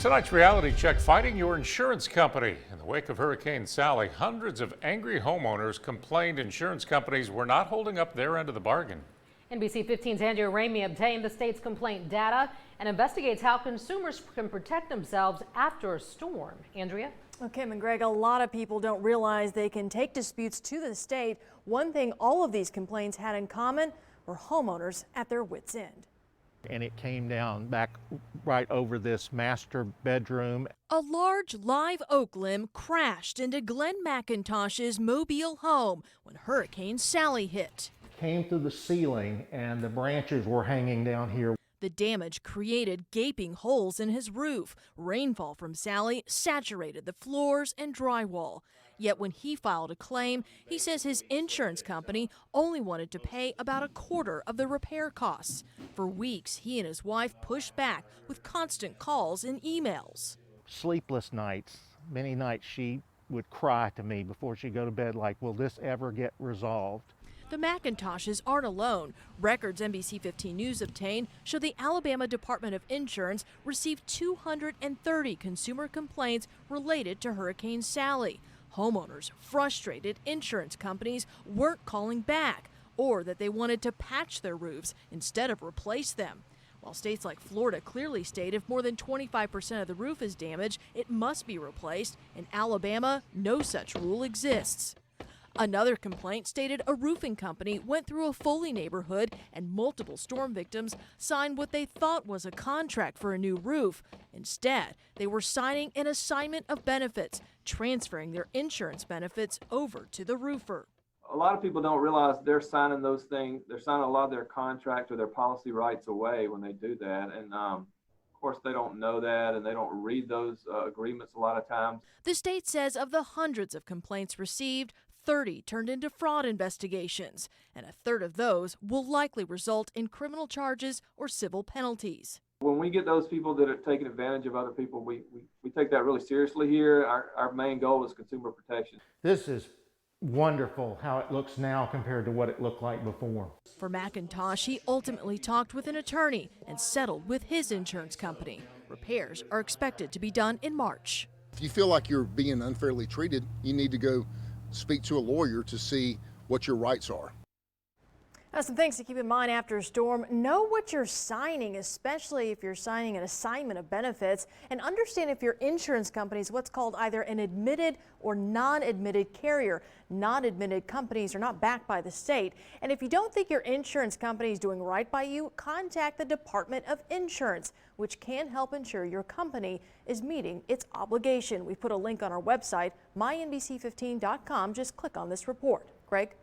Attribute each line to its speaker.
Speaker 1: Tonight's reality check, fighting your insurance company. In the wake of Hurricane Sally, hundreds of angry homeowners complained insurance companies were not holding up their end of the bargain.
Speaker 2: NBC 15's Andrea Ramey obtained the state's complaint data and investigates how consumers can protect themselves after a storm. Andrea?
Speaker 3: Well, Kim and Greg, a lot of people don't realize they can take disputes to the state. One thing all of these complaints had in common were homeowners at their wits' end.
Speaker 4: And it came down back right over this master bedroom.
Speaker 5: A large live oak limb crashed into Glenn McIntosh's Mobile home when Hurricane Sally hit.
Speaker 4: Came through the ceiling and the branches were hanging down here.
Speaker 5: The damage created gaping holes in his roof. Rainfall from Sally saturated the floors and drywall. Yet when he filed a claim, he says his insurance company only wanted to pay about a quarter of the repair costs. For weeks, he and his wife pushed back with constant calls and emails.
Speaker 4: Sleepless nights. Many nights she would cry to me before she'd go to bed like, will this ever get resolved?
Speaker 5: The McIntoshes aren't alone. Records NBC 15 News obtained show the Alabama Department of Insurance received 230 consumer complaints related to Hurricane Sally. Homeowners frustrated insurance companies weren't calling back, or that they wanted to patch their roofs instead of replace them. While states like Florida clearly state if more than 25% of the roof is damaged, it must be replaced. In Alabama, no such rule exists. Another complaint stated a roofing company went through a Foley neighborhood and multiple storm victims signed what they thought was a contract for a new roof. Instead, they were signing an assignment of benefits, transferring their insurance benefits over to the roofer.
Speaker 6: A lot of people don't realize they're signing those things. They're signing a lot of their contract or their policy rights away when they do that. And of course, they don't know that and they don't read those agreements a lot of times.
Speaker 5: The state says of the hundreds of complaints received, 30 turned into fraud investigations, and a third of those will likely result in criminal charges or civil penalties.
Speaker 6: When we get those people that are taking advantage of other people, we take that really seriously here. Our main goal is consumer protection.
Speaker 4: This is wonderful how it looks now compared to what it looked like before.
Speaker 5: For McIntosh, he ultimately talked with an attorney and settled with his insurance company. Repairs are expected to be done in March.
Speaker 7: If you feel like you're being unfairly treated, you need to go speak to a lawyer to see what your rights are.
Speaker 3: Now, some things to keep in mind after a storm. Know what you're signing, especially if you're signing an assignment of benefits, and understand if your insurance company is what's called either an admitted or non-admitted carrier. Non-admitted companies are not backed by the state. And if you don't think your insurance company is doing right by you, contact the Department of Insurance, which can help ensure your company is meeting its obligation. We put a link on our website, mynbc15.com. Just click on this report. Greg?